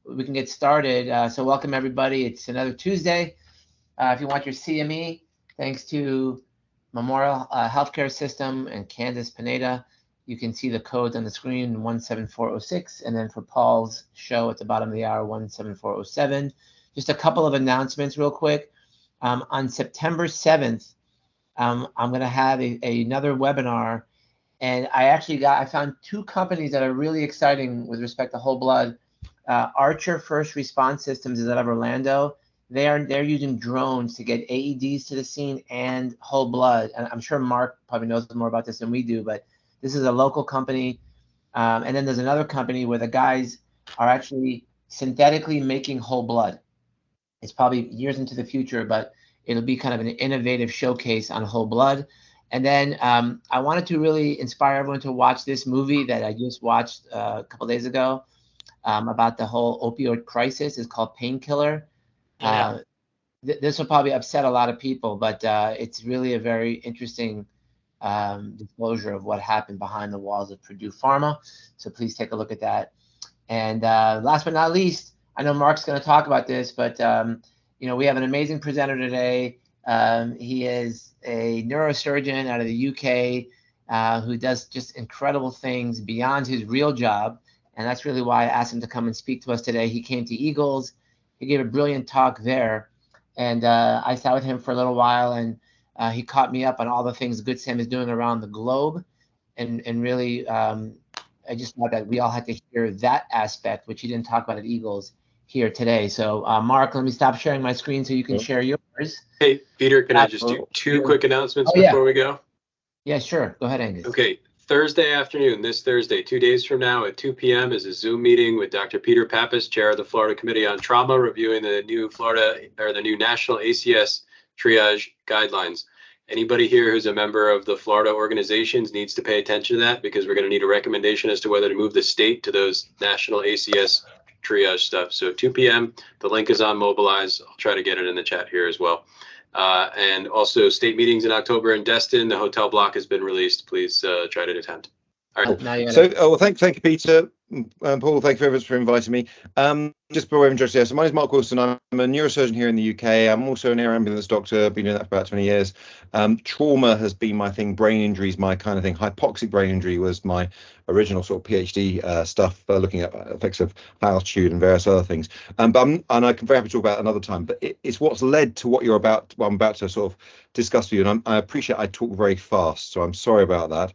we can get started. So welcome everybody. It's another Tuesday. If you want your CME, thanks to Memorial Healthcare System and Candace Pineda, you can see the codes on the screen, 17406, and then for Paul's show at the bottom of the hour, 17407. Just a couple of announcements real quick. On September 7th, I'm going to have another webinar, and I found two companies that are really exciting with respect to whole blood. Archer First Response Systems is out of Orlando. They're using drones to get AEDs to the scene and whole blood. And I'm sure Mark probably knows more about this than we do, but this is a local company. And then there's another company where the guys are actually synthetically making whole blood. It's probably years into the future, but it'll be kind of an innovative showcase on whole blood. And then I wanted to really inspire everyone to watch this movie that I just watched a couple days ago about the whole opioid crisis. It's called Painkiller. This will probably upset a lot of people, but it's really a very interesting disclosure of what happened behind the walls of Purdue Pharma. So please take a look at that. And last but not least, I know Mark's going to talk about this, but we have an amazing presenter today. He is a neurosurgeon out of the UK who does just incredible things beyond his real job. And that's really why I asked him to come and speak to us today. He came to Eagles. He gave a brilliant talk there. And I sat with him for a little while, and he caught me up on all the things GoodSAM is doing around the globe. And really, I just thought that we all had to hear that aspect, which he didn't talk about at Eagles, here today. So Mark, let me stop sharing my screen so you can share yours. Hey, Peter, can I just do two quick announcements before we go? Yeah, sure. Go ahead, Angus. Okay. Thursday afternoon, this Thursday, 2 days from now at 2 p.m. is a Zoom meeting with Dr. Peter Pappas, chair of the Florida Committee on Trauma, reviewing the new National ACS triage guidelines. Anybody here who's a member of the Florida organizations needs to pay attention to that, because we're going to need a recommendation as to whether to move the state to those national ACS triage stuff. So 2 p.m. the link is on Mobilize. I'll try to get it in the chat here as well. And also state meetings in October in Destin. The hotel block has been released. Please try to attend. All right. So, thank you, Peter. Paul, thank you very much for inviting me. Just before we introduce, so my name is Mark Wilson. I'm a neurosurgeon here in the UK. I'm also an air ambulance doctor. Been doing that for about 20 years. Trauma has been my thing. Brain injury is my kind of thing. Hypoxic brain injury was my original sort of PhD stuff, looking at effects of altitude and various other things. And I can very happy to talk about it another time. But it's what's led to what I'm about to sort of discuss with you. And I appreciate I talk very fast, so I'm sorry about that.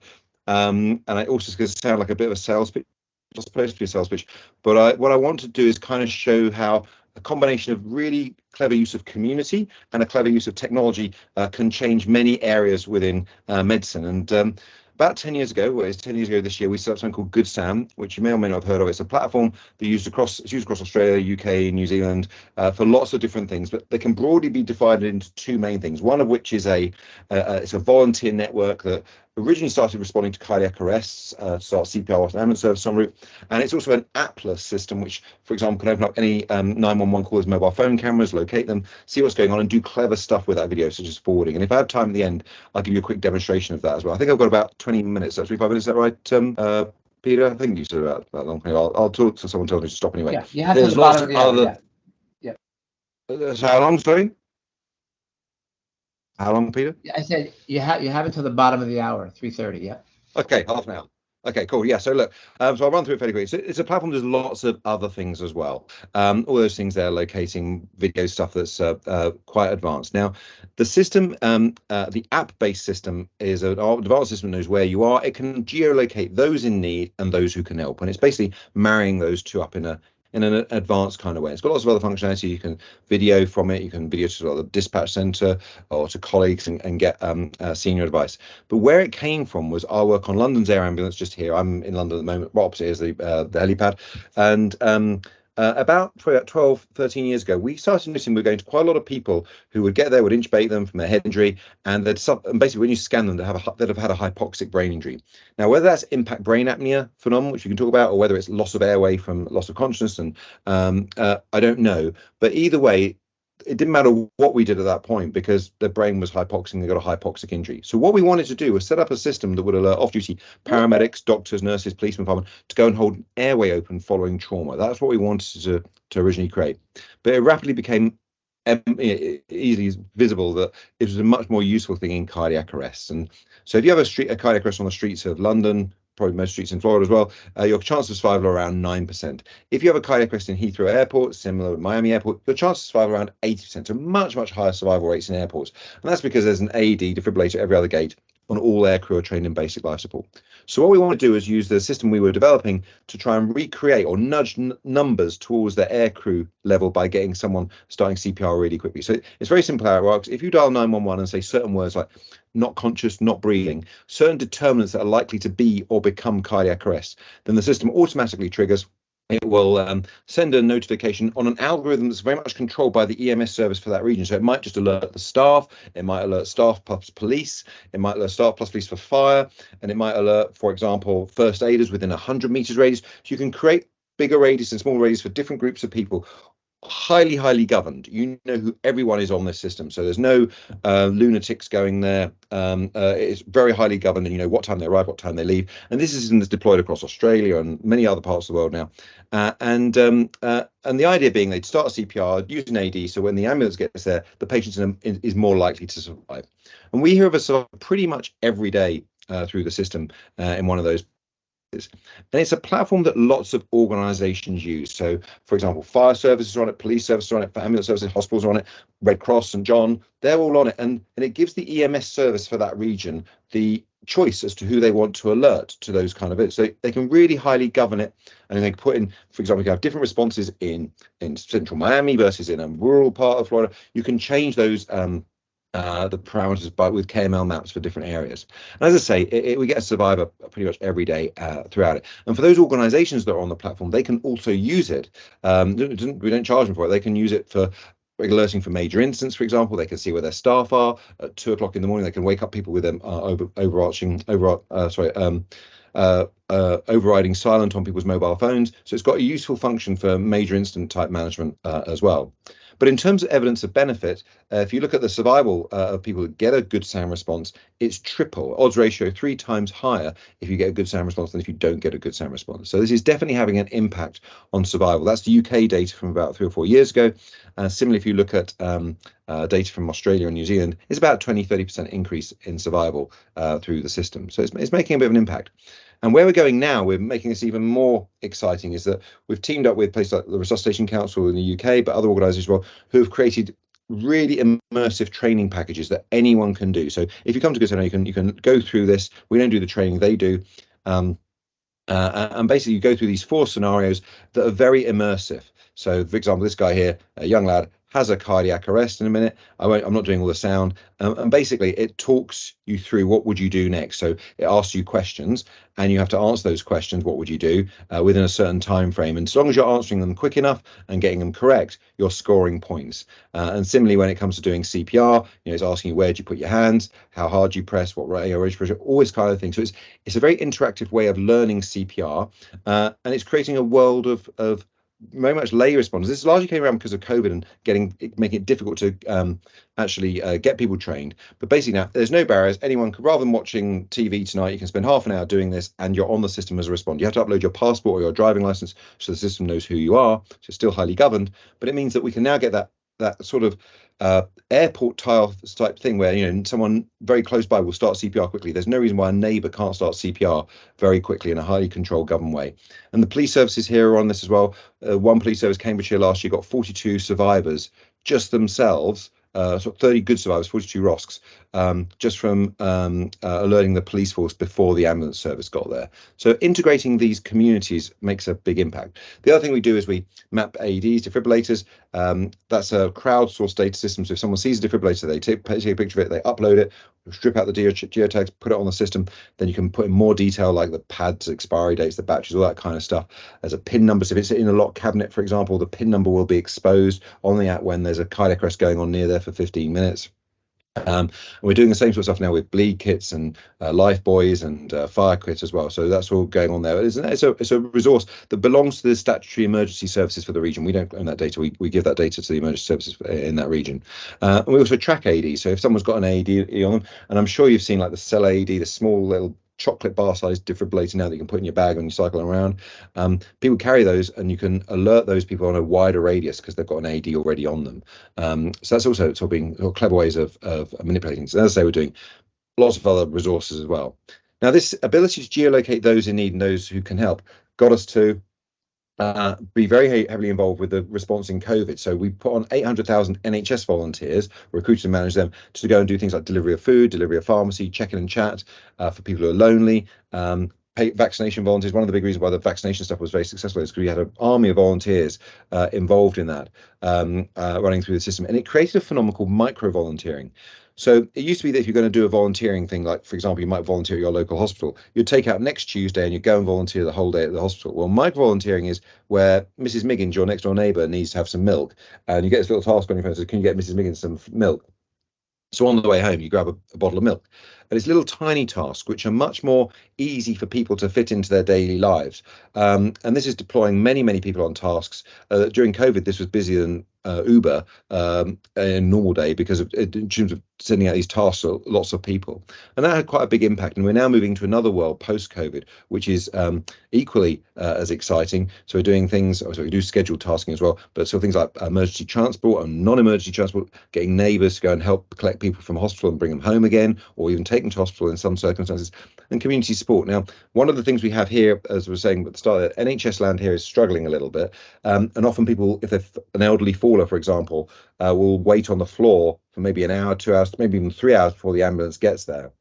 And I also going to sound like a bit of a sales pitch. It's supposed to be a sales pitch, but what I want to do is kind of show how a combination of really clever use of community and a clever use of technology can change many areas within medicine. And about 10 years ago, well, it's 10 years ago this year, we set up something called GoodSAM, which you may or may not have heard of. It's a platform that used across Australia, UK, New Zealand for lots of different things, but they can broadly be divided into two main things. One of which is it's a volunteer network that originally started responding to cardiac arrests, start CPR and ambulance service en route, and it's also an appless system, which, for example, can open up any 911 callers, mobile phone cameras, locate them, see what's going on, and do clever stuff with that video, such as forwarding. And if I have time at the end, I'll give you a quick demonstration of that as well. I think I've got about 20 minutes, so 25 minutes. Is that right, Peter? I think you said about that long. I'll talk to someone, telling me to stop anyway. Yeah, you have to the bottom of the hour. So how long, sorry? How long, Peter? I said you have until the bottom of the hour, 3:30. Yeah. Okay, half an hour. Okay, cool. Yeah. So look, so I'll run through it fairly quickly. So it's a platform. There's lots of other things as well. All those things there, locating video stuff that's quite advanced. Now, the system, the app-based system, is an advanced system that knows where you are. It can geolocate those in need and those who can help, and it's basically marrying those two up in an advanced kind of way. It's got lots of other functionality. You can video from it. You can video to the dispatch center or to colleagues and get senior advice. But where it came from was our work on London's air ambulance just here. I'm in London at the moment. Right opposite is the helipad. And about 12, 13 years ago, we started noticing we were going to quite a lot of people who would get there, would intubate them from their head injury, and basically when you scan them, they'd have had a hypoxic brain injury. Now, whether that's impact brain apnea phenomenon, which we can talk about, or whether it's loss of airway from loss of consciousness, and I don't know. But either way, it didn't matter what we did at that point because the brain was hypoxic, they got a hypoxic injury. So what we wanted to do was set up a system that would alert off-duty paramedics, doctors, nurses, policemen, firemen to go and hold an airway open following trauma. That's what we wanted to originally create. But it rapidly became easily visible that it was a much more useful thing in cardiac arrests. And so if you have a cardiac arrest on the streets of London, probably most streets in Florida as well, your chance of survival are around 9%. If you have a cardiac arrest in Heathrow Airport, similar with Miami Airport, your chance of survival around 80%. So much, much higher survival rates in airports. And that's because there's an AED defibrillator at every other gate, and all air crew are trained in basic life support. So what we want to do is use the system we were developing to try and recreate or nudge numbers towards the air crew level by getting someone starting CPR really quickly. So it's very simple how it works. If you dial 911 and say certain words like not conscious, not breathing, certain determinants that are likely to be or become cardiac arrest, then the system automatically triggers. It will send a notification on an algorithm that's very much controlled by the EMS service for that region. So it might just alert the staff, it might alert staff plus police, it might alert staff plus police for fire, and it might alert, for example, first aiders within 100 meters radius. So you can create bigger radius and smaller radius for different groups of people. Highly governed. You know who everyone is on this system, so there's no lunatics going there. It's very highly governed, and you know what time they arrive, what time they leave. And this is deployed across Australia and many other parts of the world now. And the idea being they'd start a CPR, use an AD, so when the ambulance gets there, the patient is more likely to survive. And we hear of a survival pretty much every day through the system in one of those. And it's a platform that lots of organizations use. So, for example, fire services are on it, police services are on it, ambulance services, hospitals are on it, Red Cross, St. John, they're all on it. And it gives the EMS service for that region the choice as to who they want to alert to those kind of it. So they can really highly govern it. And they can put in, for example, you can have different responses in central Miami versus in a rural part of Florida. You can change those the parameters with KML maps for different areas. And as I say, we get a survivor pretty much every day throughout it. And for those organizations that are on the platform, they can also use it. We don't charge them for it. They can use it for alerting for major incidents, for example. They can see where their staff are at 2 o'clock in the morning. They can wake up people with them overriding silent on people's mobile phones. So it's got a useful function for major incident type management as well. But in terms of evidence of benefit, if you look at the survival of people that get a GoodSAM response, it's triple, odds ratio 3 times higher if you get a GoodSAM response than if you don't get a GoodSAM response. So this is definitely having an impact on survival. That's the UK data from about 3 or 4 years ago. Similarly, if you look at data from Australia and New Zealand, it's about 20-30% increase in survival through the system. So it's making a bit of an impact. And where we're going now, we're making this even more exciting, is that we've teamed up with places like the Resuscitation Council in the UK, but other organisations as well, who have created really immersive training packages that anyone can do. So if you come to GoodSAM, you can go through this. We don't do the training, they do. And basically, you go through these 4 scenarios that are very immersive. So, for example, this guy here, a young lad, has a cardiac arrest in a minute. I'm not doing all the sound. And basically, it talks you through what would you do next. So it asks you questions, and you have to answer those questions. What would you do within a certain time frame? And as long as you're answering them quick enough and getting them correct, you're scoring points. And similarly, when it comes to doing CPR, it's asking you where do you put your hands, how hard you press, what rate your pressure, all this kind of thing. So it's a very interactive way of learning CPR, and it's creating a world of very much lay responders. This largely came around because of COVID and making it difficult to actually get people trained. But basically now there's no barriers. Anyone could, rather than watching TV tonight, you can spend half an hour doing this and you're on the system as a responder. You have to upload your passport or your driving license so the system knows who you are. So it's still highly governed, but it means that we can now get that sort of airport type thing where someone very close by will start CPR quickly. There's no reason why a neighbour can't start CPR very quickly in a highly controlled, governed way. And the police services here are on this as well. One police service, Cambridgeshire, last year got 42 survivors just themselves. So 30 good survivors, 42 ROSCs, just from alerting the police force before the ambulance service got there. So integrating these communities makes a big impact. The other thing we do is we map AEDs, defibrillators. That's a crowdsourced data system. So if someone sees a defibrillator, they take a picture of it, they upload it, strip out the geotags, put it on the system. Then you can put in more detail like the pads, expiry dates, the batteries, all that kind of stuff. There's a PIN number. So if it's in a locked cabinet, for example, the PIN number will be exposed on the app when there's a cardiac arrest going on near there for 15 minutes. And we're doing the same sort of stuff now with bleed kits and life buoys and fire kits as well. So that's all going on there. It's a resource that belongs to the statutory emergency services for the region. We don't own that data. We give that data to the emergency services in that region. And we also track AED. So if someone's got an AED on them, and I'm sure you've seen like the cell AED, the small little chocolate bar sized defibrillator now that you can put in your bag when you cycle around. People carry those, and you can alert those people on a wider radius because they've got an AED already on them. So that's also sort of being clever ways of manipulating. So as I say, we're doing lots of other resources as well. Now, this ability to geolocate those in need and those who can help got us to be very heavily involved with the response in COVID. So we put on 800,000 NHS volunteers, recruited and managed them to go and do things like delivery of food, delivery of pharmacy, check-in and chat for people who are lonely. Vaccination volunteers. One of the big reasons why the vaccination stuff was very successful is because we had an army of volunteers involved in that, running through the system, and it created a phenomenon called micro volunteering. So it used to be that if you're going to do a volunteering thing, like for example, you might volunteer at your local hospital, you'd take out next Tuesday and you go and volunteer the whole day at the hospital. Well, micro volunteering is where Mrs. Miggins, your next door neighbour, needs to have some milk, and you get this little task on your phone. So can you get Mrs. Miggins some milk? So on the way home, you grab a bottle of milk. And it's little tiny tasks which are much more easy for people to fit into their daily lives. And this is deploying many people on tasks. During COVID, this was busier than Uber in a normal day because of, in terms of sending out these tasks to lots of people. And that had quite a big impact. And we're now moving to another world post-COVID, which is equally as exciting. So we're doing things, we do scheduled tasking as well, but so things like emergency transport and non-emergency transport, getting neighbours to go and help collect people from hospital and bring them home again, or even take them to hospital in some circumstances, and community support. Now, one of the things we have here, as we were saying at the start, NHS land here is struggling a little bit. And often people, if they're an elderly faller, for example, will wait on the floor for maybe an hour, 2 hours, maybe even 3 hours before the ambulance gets there.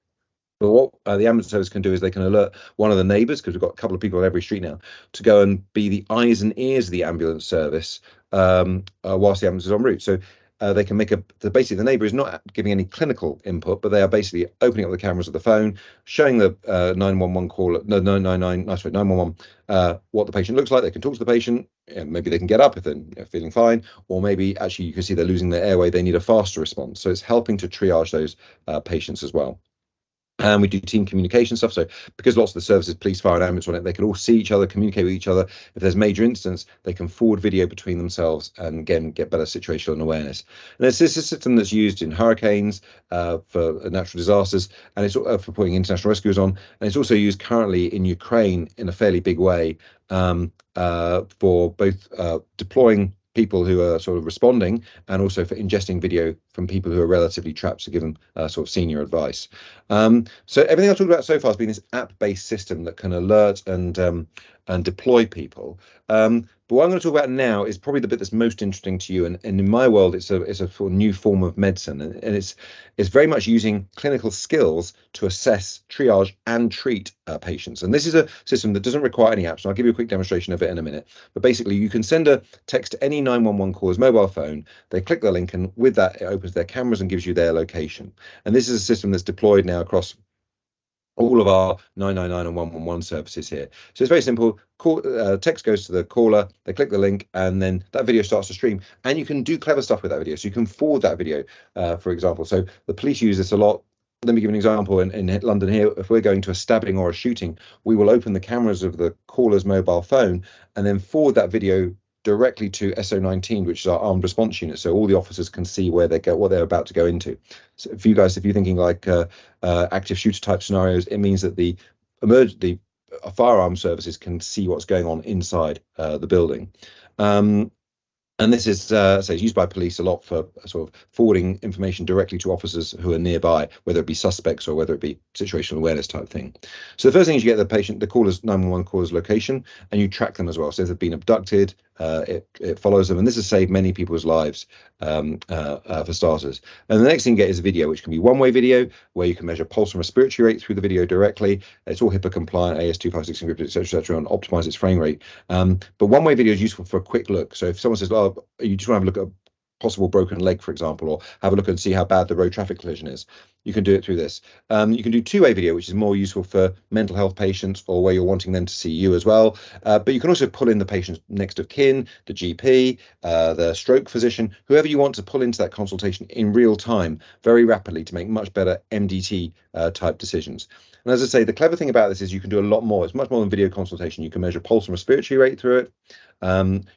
But what the ambulance service can do is they can alert one of the neighbours, because we've got a couple of people on every street now, to go and be the eyes and ears of the ambulance service whilst the ambulance is en route. So they can make basically the neighbour is not giving any clinical input, but they are basically opening up the cameras of the phone, showing the 911 call, 911, what the patient looks like. They can talk to the patient. Maybe they can get up if they're feeling fine, or maybe actually you can see they're losing their airway. They need a faster response. So it's helping to triage those patients as well. And we do team communication stuff. So because lots of the services, police, fire and ambulance on it, they can all see each other, communicate with each other. If there's major incidents, they can forward video between themselves and again, get better situational awareness. And it's a system that's used in hurricanes, for natural disasters, and it's for putting international rescuers on. And it's also used currently in Ukraine in a fairly big way for both deploying people who are sort of responding and also for ingesting video from people who are relatively trapped to give them sort of senior advice. So everything I've talked about so far has been this app-based system that can alert and deploy people. But what I'm going to talk about now is probably the bit that's most interesting to you. And in my world, it's a sort of new form of medicine. And it's very much using clinical skills to assess, triage and treat patients. And this is a system that doesn't require any apps. And I'll give you a quick demonstration of it in a minute. But basically, you can send a text to any 911 caller's mobile phone. They click the link, and with that, it opens their cameras and gives you their location. And this is a system that's deployed now across all of our 999 and 111 services here. So it's very simple. Text goes to the caller, they click the link, and then that video starts to stream. And you can do clever stuff with that video. So you can forward that video, for example. So the police use this a lot. Let me give an example. In London here, if we're going to a stabbing or a shooting, we will open the cameras of the caller's mobile phone and then forward that video directly to SO19, which is our armed response unit, so all the officers can see where they go, what they're about to go into. So for you guys, if you're thinking like active shooter type scenarios, it means that the firearm services can see what's going on inside the building. And this is so it's used by police a lot for sort of forwarding information directly to officers who are nearby, whether it be suspects or whether it be situational awareness type thing. So the first thing is you get the caller's 911 caller's location, and you track them as well. So if they've been abducted, it follows them, and this has saved many people's lives for starters. And the next thing you get is a video, which can be one-way video where you can measure pulse and respiratory rate through the video directly. It's all HIPAA compliant, AS256 encrypted, etc., and optimize its frame rate. But one-way video is useful for a quick look. So if someone says, "Oh, you just want to have a look at possible broken leg, for example, or have a look and see how bad the road traffic collision is. You can do it through this. You can do two-way video, which is more useful for mental health patients or where you're wanting them to see you as well. But you can also pull in the patient's next of kin, the GP, the stroke physician, whoever you want to pull into that consultation in real time, very rapidly, to make much better MDT type decisions. And as I say, the clever thing about this is you can do a lot more. It's much more than video consultation. You can measure pulse and respiratory rate through it.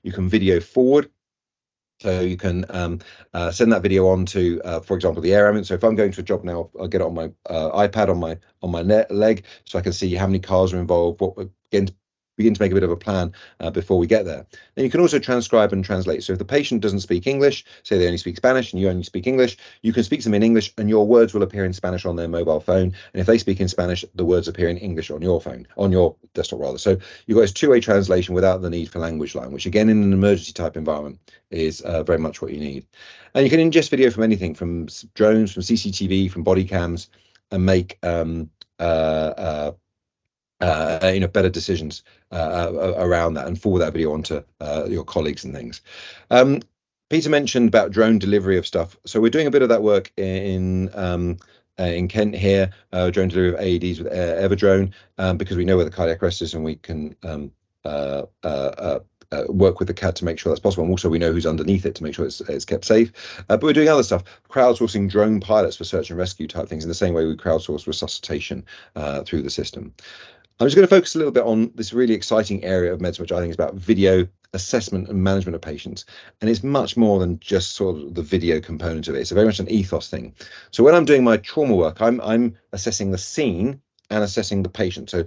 You can video forward. So you can send that video on to, for example, the air ambulance. So if I'm going to a job now, I'll get it on my iPad on my leg, so I can see how many cars are involved. What begin to make a bit of a plan before we get there. Then you can also transcribe and translate. So if the patient doesn't speak English, say they only speak Spanish and you only speak English, you can speak to them in English and your words will appear in Spanish on their mobile phone. And if they speak in Spanish, the words appear in English on your phone, on your desktop rather. So you've got this two-way translation without the need for language line, which again, in an emergency type environment is very much what you need. And you can ingest video from anything, from drones, from CCTV, from body cams, and make better decisions around that and forward that video onto your colleagues and things. Peter mentioned about drone delivery of stuff. So we're doing a bit of that work in Kent here, drone delivery of AEDs with Everdrone, because we know where the cardiac arrest is and we can work with the CAD to make sure that's possible. And also we know who's underneath it to make sure it's kept safe. But we're doing other stuff, crowdsourcing drone pilots for search and rescue type things in the same way we crowdsource resuscitation through the system. I'm just going to focus a little bit on this really exciting area of medicine, which I think is about video assessment and management of patients. And it's much more than just sort of the video component of it. It's very much an ethos thing. So when I'm doing my trauma work, I'm assessing the scene and assessing the patient. So,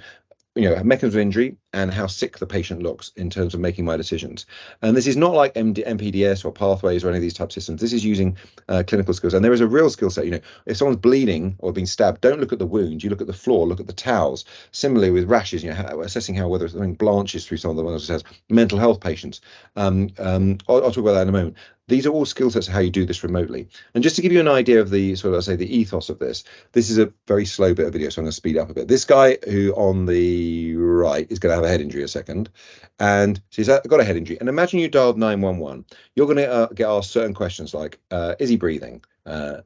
mechanism of injury and how sick the patient looks in terms of making my decisions. And this is not like MPDS or pathways or any of these type systems. This is using clinical skills. And there is a real skill set. If someone's bleeding or being stabbed, don't look at the wound. You look at the floor, look at the towels. Similarly with rashes, assessing how whether something blanches through some of the ones it says. Mental health patients. I'll talk about that in a moment. These are all skill sets of how you do this remotely. And just to give you an idea of the sort of, the ethos of this is a very slow bit of video, so I'm going to speed up a bit. This guy who on the right is going to have a head injury a second, and so he's got a head injury. And imagine you dialed 911. You're going to get asked certain questions like, is he breathing? Yeah,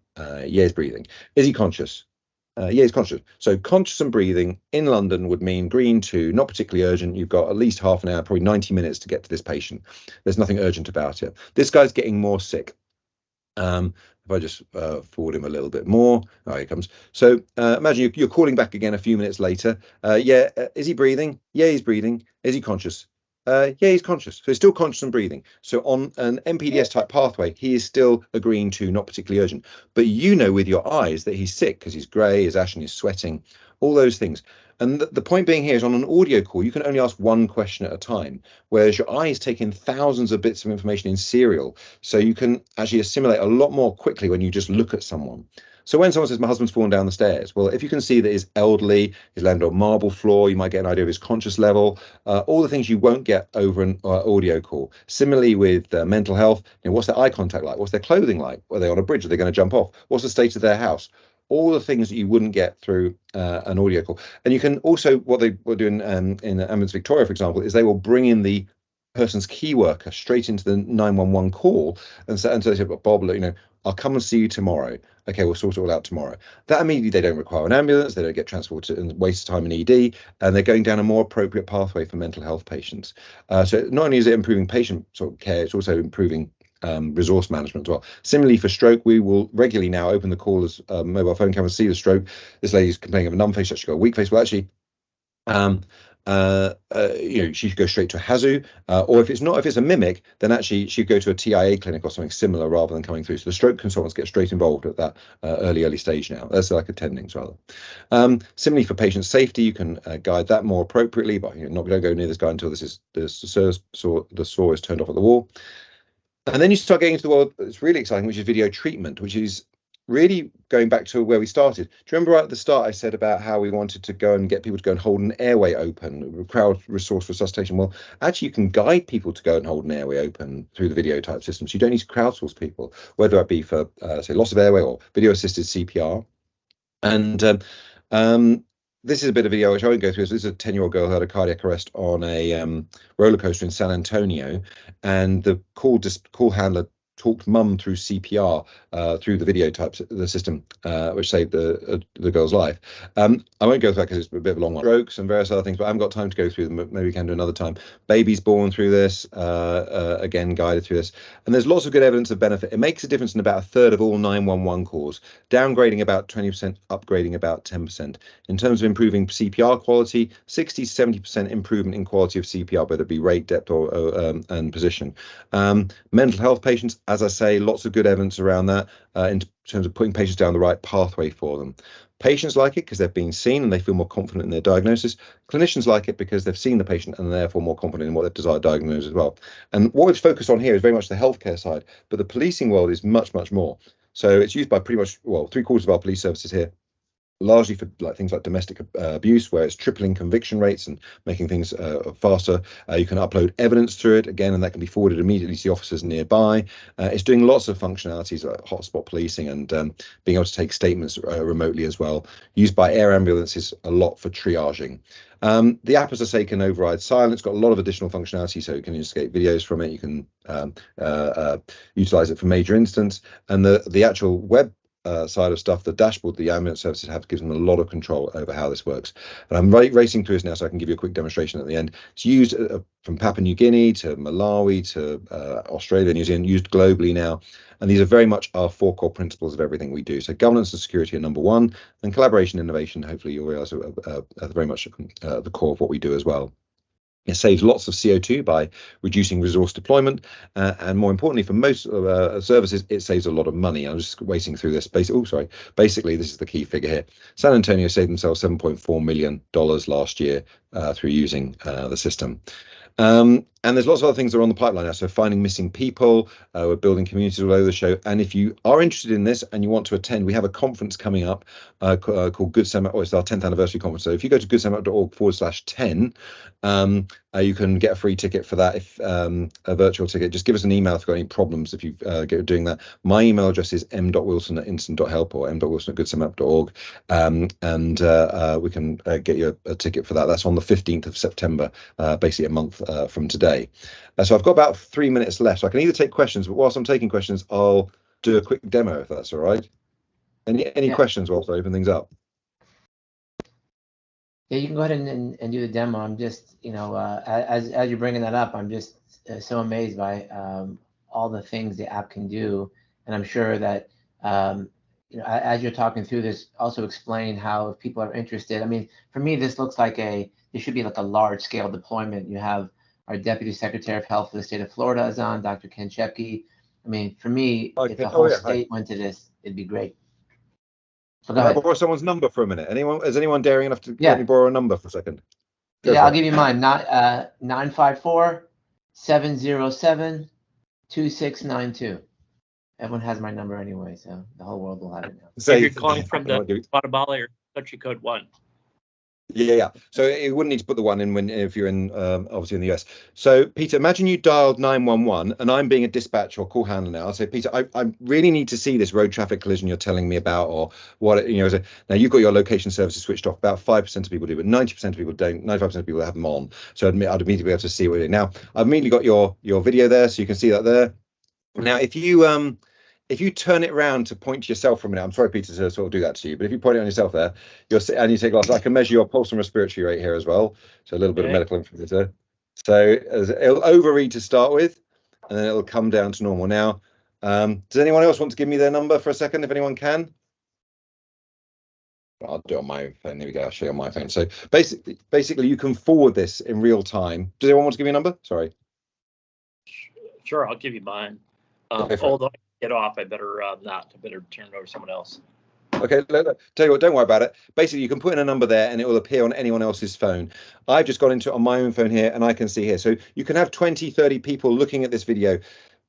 he's breathing. Is he conscious? Yeah, he's conscious. So conscious and breathing in London would mean green 2, not particularly urgent. You've got at least half an hour, probably 90 minutes to get to this patient. There's nothing urgent about it. This guy's getting more sick. If I just forward him a little bit more. Oh, here he comes. So imagine you're calling back again a few minutes later. Is he breathing? Yeah, he's breathing. Is he conscious? Yeah, he's conscious. So he's still conscious and breathing. So on an MPDS type pathway, he is still agreeing to not particularly urgent. But with your eyes that he's sick because he's grey, he's ashen, he's sweating, all those things. And the point being here is on an audio call, you can only ask one question at a time, whereas your eyes take in thousands of bits of information in serial. So you can actually assimilate a lot more quickly when you just look at someone. So when someone says, my husband's fallen down the stairs, well, if you can see that he's elderly, he's landed on marble floor, you might get an idea of his conscious level, all the things you won't get over an audio call. Similarly with mental health, what's their eye contact like? What's their clothing like? Are they on a bridge? Are they going to jump off? What's the state of their house? All the things that you wouldn't get through an audio call. And you can also, what they were doing in Ambulance Victoria, for example, is they will bring in the person's key worker straight into the 911 call and so they say, Bob, I'll come and see you tomorrow. Okay, we'll sort it all out tomorrow. That immediately they don't require an ambulance, they don't get transported and waste time in ED, and they're going down a more appropriate pathway for mental health patients. So not only is it improving patient sort of care, it's also improving resource management as well. Similarly for stroke, we will regularly now open the call as mobile phone cameras see the stroke. This lady's complaining of a numb face, she's got a weak face. Well, actually, she should go straight to a HAZU, or if it's a mimic, then actually she'd go to a TIA clinic or something similar rather than coming through. So the stroke consultants get straight involved at that early stage now. That's like attendings rather. Similarly for patient safety, you can guide that more appropriately, but not going to go near this guy until the saw is turned off at the wall. And then you start getting into the world that's really exciting, which is video treatment, which is really going back to where we started. Do you remember right at the start I said about how we wanted to go and get people to go and hold an airway open, crowd resource resuscitation? Well, actually you can guide people to go and hold an airway open through the video type systems. You don't need to crowdsource people, whether that be for say loss of airway or video assisted CPR. And this is a bit of video which I won't go through. So this is a 10-year-old girl who had a cardiac arrest on a roller coaster in San Antonio, and the call handler talked mum through CPR through the video types, the system, which saved the girl's life. I won't go through that because it's a bit of a long one. Strokes and various other things, but I haven't got time to go through them. Maybe we can do another time. Babies born through this, again, guided through this. And there's lots of good evidence of benefit. It makes a difference in about a third of all 911 calls, downgrading about 20%, upgrading about 10%. In terms of improving CPR quality, 60 to 70% improvement in quality of CPR, whether it be rate, depth, or and position. Mental health patients, as I say, lots of good evidence around that in terms of putting patients down the right pathway for them. Patients like it because they've been seen and they feel more confident in their diagnosis. Clinicians like it because they've seen the patient and therefore more confident in what their desired diagnosis as well. And what we've focused on here is very much the healthcare side, but the policing world is much, much more. So it's used by pretty much, well, 3/4 of our police services here, largely for things like domestic abuse, where it's tripling conviction rates and making things faster. You can upload evidence through it again, and that can be forwarded immediately to the officers nearby. It's doing lots of functionalities like hotspot policing and being able to take statements remotely as well. Used by air ambulances a lot for triaging. The app, as I say, can override silence. It's got a lot of additional functionality, so you can escape videos from it. You can utilize it for major incidents, and the actual web side of stuff, the dashboard the ambulance services have, gives them a lot of control over how this works. And I'm racing through this now so I can give you a quick demonstration at the end. It's used from Papua New Guinea to Malawi to Australia, New Zealand, used globally now. And these are very much our 4 core principles of everything we do. So governance and security are number 1, and collaboration and innovation, hopefully you'll realize, are very much the core of what we do as well. It saves lots of CO2 by reducing resource deployment, and more importantly, for most services, it saves a lot of money. I'm just racing through this. Basically, this is the key figure here. San Antonio saved themselves $7.4 million last year through using the system. And there's lots of other things that are on the pipeline now. So finding missing people, we're building communities all over the show. And if you are interested in this and you want to attend, we have a conference coming up called GoodSAM. It's our 10th anniversary conference. So if you go to goodsam.org/10, you can get a free ticket for that, if a virtual ticket. Just give us an email if you've got any problems if you get doing that. My email address is m.wilson@instant.help or m.wilson@goodsam.org, and we can get you a ticket for that. That's on the 15th of September, basically a month from today. So I've got about 3 minutes left, so I can either take questions, but whilst I'm taking questions, I'll do a quick demo if that's all right. Any questions whilst I open things up? Yeah, you can go ahead and do the demo. I'm just, as you're bringing that up, I'm just so amazed by all the things the app can do. And I'm sure that, as you're talking through this, also explain how, if people are interested. I mean, for me, this looks like it should be like a large scale deployment. You have our Deputy Secretary of Health for the state of Florida is on, Dr. Ken Shepke. I mean, for me, if the whole state went to this, it'd be great. So go ahead. Borrow someone's number for a minute. Is anyone daring enough to let me borrow a number for a second? I'll give you mine. 954-707-2692. Everyone has my number anyway, so the whole world will have it now. So you're calling from the Guatemala or country code 1. Yeah. So you wouldn't need to put the 1 in if you're in obviously in the US. So Peter, imagine you dialed 911 and I'm being a dispatch or call handler now. I'll say, Peter, I really need to see this road traffic collision you're telling me about, or what now you've got your location services switched off. About 5% of people do, but 90% of people don't. 95% of people have them on. So I'd immediately be able to see what you're doing. Now I've immediately got your video there, so you can see that there. Now if you turn it around to point to yourself for a minute, I'm sorry, Peter, to sort of do that to you, but if you point it on yourself there, and you take glasses, I can measure your pulse and respiratory rate here as well. So a little bit of medical information. So it'll overread to start with, and then it'll come down to normal. Now, does anyone else want to give me their number for a second, if anyone can? I'll do it on my phone. There we go. I'll show you on my phone. So basically, you can forward this in real time. Does anyone want to give me a number? Sorry. Sure, I'll give you mine. Although I get off, I better not. I better turn it over to someone else. Okay, tell you what, don't worry about it. Basically, you can put in a number there and it will appear on anyone else's phone. I've just got into it on my own phone here and I can see here. So you can have 20, 30 people looking at this video.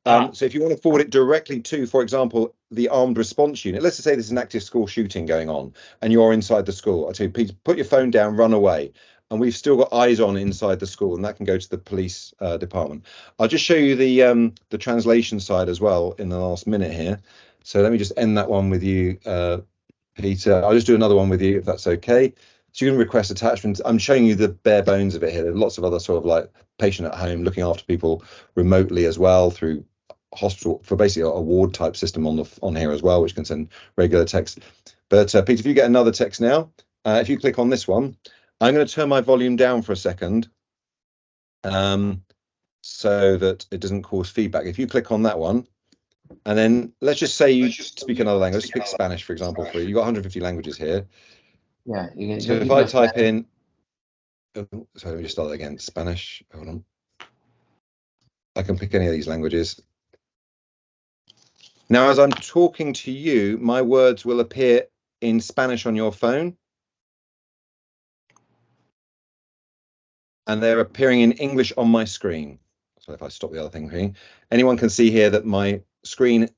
So if you want to forward it directly to, for example, the armed response unit, let's just say there's an active school shooting going on and you're inside the school. I tell you, Peter, put your phone down, run away. And we've still got eyes on inside the school, and that can go to the police department. I'll just show you the translation side as well in the last minute here. So let me just end that one with you, Peter. I'll just do another one with you, if that's okay. So you can request attachments. I'm showing you the bare bones of it here. There's lots of other sort of like patient at home, looking after people remotely as well through hospital, for basically a ward type system on here as well, which can send regular text. But Peter, if you get another text now, if you click on this one, I'm going to turn my volume down for a second, so that it doesn't cause feedback. If you click on that one, and then let's just say you speak another language, speak Spanish, for example. You've got 150 languages here. Yeah. So if I type in, so let me just start that again. Spanish. Hold on. I can pick any of these languages. Now, as I'm talking to you, my words will appear in Spanish on your phone, and they're appearing in English on my screen. So if I stop the other thing here, anyone can see here that my screen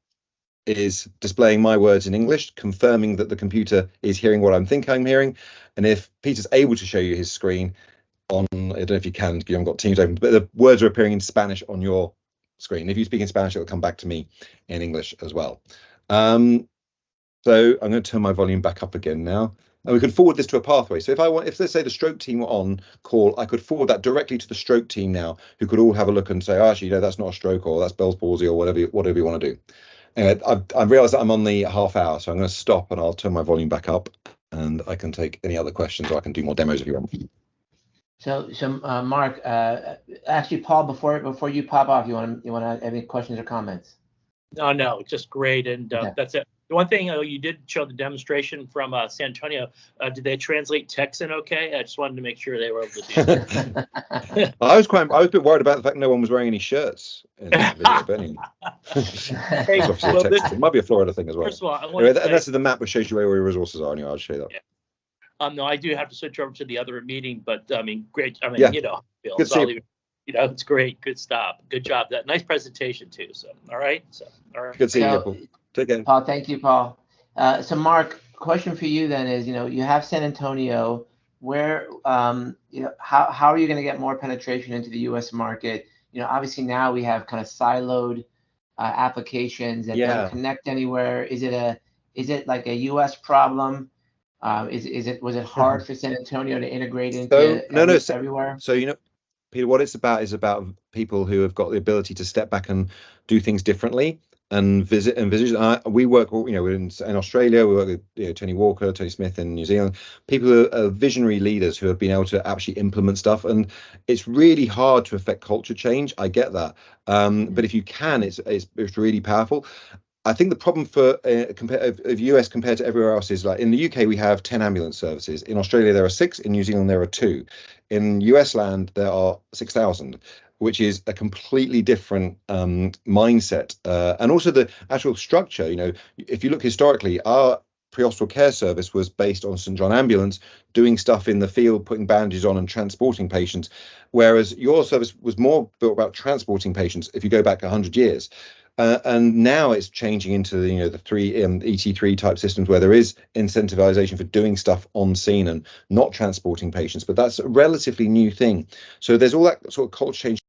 is displaying my words in English, confirming that the computer is hearing what I think I'm hearing. And if Peter's able to show you his screen on, I don't know if you can, you haven't got Teams open, but the words are appearing in Spanish on your screen. If you speak in Spanish, it'll come back to me in English as well. So I'm going to turn my volume back up again now. And we could forward this to a pathway. So if let's say the stroke team were on call, I could forward that directly to the stroke team now, who could all have a look and say, oh, actually, no, that's not a stroke, or that's Bell's palsy, or whatever you want to do. Anyway, I've realized that I'm on the half hour, so I'm going to stop and I'll turn my volume back up, and I can take any other questions, or I can do more demos if you want. So Mark, actually, Paul, before you pop off, you want to have any questions or comments? No, just great, and Okay. That's it. The one thing you did show the demonstration from San Antonio. Did they translate text in okay? I just wanted to make sure they were able to do that. I was a bit worried about the fact no one was wearing any shirts in the video, but anyway. Hey, well, it might be a Florida thing as well. First of all, I want Anyway, to say, and that's the map which shows you where your resources are. Anyway, I'll show you that. Yeah. No, I do have to switch over to the other meeting, but I mean, great. I mean, Yeah. Bill, Good to see you. it's great. Good stop. Good job. That nice presentation too. So, all right. Good seeing you, So, Paul. Take care. Paul, thank you, Paul. So Mark, question for you then is, you have San Antonio, where, how are you going to get more penetration into the U.S. market? Obviously now we have kind of siloed applications that don't connect anywhere. Is it like a U.S. problem? Was it hard for San Antonio to integrate into everywhere? So, Peter, what it's about is about people who have got the ability to step back and do things differently and visit. We work, we're in Australia. We work with Tony Walker, Tony Smith in New Zealand. People who are visionary leaders who have been able to actually implement stuff. And it's really hard to affect culture change. I get that, but if you can, it's really powerful. I think the problem for of US compared to everywhere else is, like, in the UK we have 10 ambulance services. In Australia there are 6. In New Zealand there are 2. In US land there are 6,000, which is a completely different mindset, and also the actual structure. If you look historically, our pre-hospital care service was based on St John Ambulance doing stuff in the field, putting bandages on and transporting patients, whereas your service was more built about transporting patients if you go back 100 years. And now it's changing into the 3 ET3 type systems where there is incentivization for doing stuff on scene and not transporting patients. But that's a relatively new thing. So there's all that sort of culture change